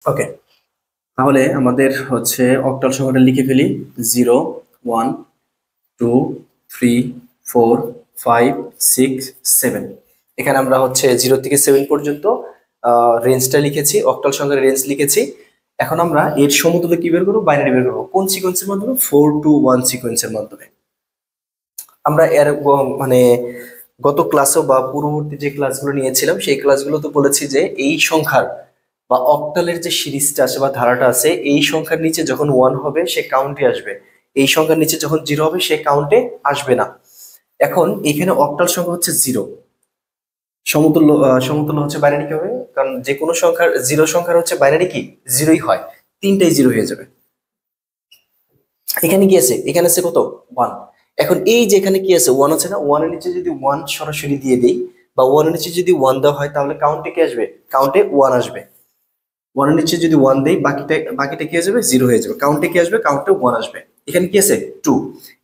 ওকে, তাহলে আমাদের হচ্ছে অক্টাল সংখ্যাটা লিখে ফেলি। 0 1 2 3 4 5 6 7। এখানে আমরা হচ্ছে 0 থেকে 7 পর্যন্ত রেঞ্জটা লিখেছি, অক্টাল সংখ্যার রেঞ্জ লিখেছি। এখন আমরা এর সমতুল্য কি বের করবো? বাইনারি বের করবো। কোন সিকোয়েন্সের মাধ্যমে? 4 to 1 সিকোয়েন্সের মাধ্যমে। আমরা এর মানে গত ক্লাসেও বা পূর্ববর্তী যে ক্লাসগুলো নিয়েছিলাম সেই ক্লাসগুলোতে বলেছি যে এই সংখ্যার বা অক্টালের যে সিরিজটা আছে বা ধারাটা আছে, এই সংখ্যার নিচে যখন 1 হবে সে কাউন্টে আসবে, এই সংখ্যার নিচে যখন 0 হবে সে কাউন্টে আসবে না। এখন এখানে অক্টাল সংখ্যা হচ্ছে 0, সমতুল্য সমতুল্য হচ্ছে বাইনারি কি হবে? কারণ যে কোনো সংখ্যার 0 সংখ্যার হচ্ছে বাইনারি কি 0ই হয়, তিনটাই 0 হয়ে যাবে। এখানে কি আছে? এখানে আছে কত? 1। এখন এই যে এখানে কি আছে? 1 আছে না? 1 এর নিচে যদি 1 সরাসরি দিয়ে দেই বা 1 এর নিচে যদি 1 দেওয়া হয় তাহলে কাউন্টে কি আসবে? কাউন্টে 1 আসবে। 1 এর নিচে যদি 1 দেই বাকিটা কি হয়ে যাবে? 0 হয়ে যাবে। কাউন্টে কি আসবে? কাউন্টে 1 আসবে। এখানে কি আছে? 2।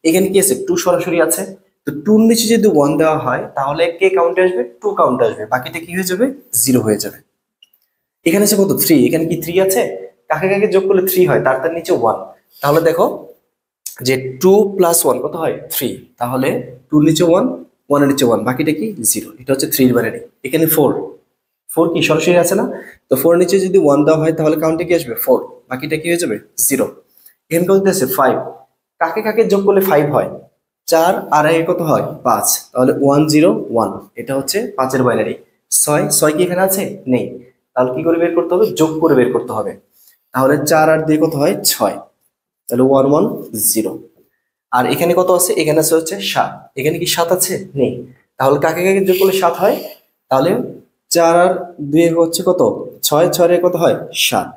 এখানে কি আছে? 2 সরাসরি আছে। তো 2 এর নিচে যদি 1 দেওয়া হয় তাহলে কে কাউন্টে আসবে? 2 কাউন্টে আসবে। বাকিটা কি হয়ে যাবে? 0 হয়ে যাবে। এখানে আছে কত? 3। এখানে কি 3 আছে? কাকে কাকে যোগ করলে 3 হয়? তার নিচে 1। তাহলে দেখো যে 2 প্লাস 1 কত হয়? 3। তাহলে 2 নিচে 1, 1 এর নিচে 1, বাকিটা কি? 0। এটা হচ্ছে 3 এর বাইনারি। এখানে 4, 4 কি সরাসরি আছে না? তো 4 এর নিচে যদি 1 দেওয়া হয় তাহলে কাউন্টে কি আসবে? 4। বাকিটা কি হয়ে যাবে? 0। এখানে কত আছে? 5। কাকে কাকে যোগ করলে 5 হয়? 4 আর 1 কত হয়? 5। তাহলে 1 0 1, এটা হচ্ছে 5 এর বাইনারি। 6, 6 কি এখানে আছে? নেই। তাহলে কি করে বের করতে হবে? যোগ করে বের করতে হবে। তাহলে 4 আর 2 কত হয়? 6। তাহলে 1 1 0। আর এখানে কত আছে? এখানে আছে হচ্ছে 7। এখানে কি 7 আছে? নেই। তাহলে কাকে কাকে যোগ করলে 7 হয়? তাহলে 4 আর 2 হচ্ছে কত? 6, 6 এর কত হয়? 7।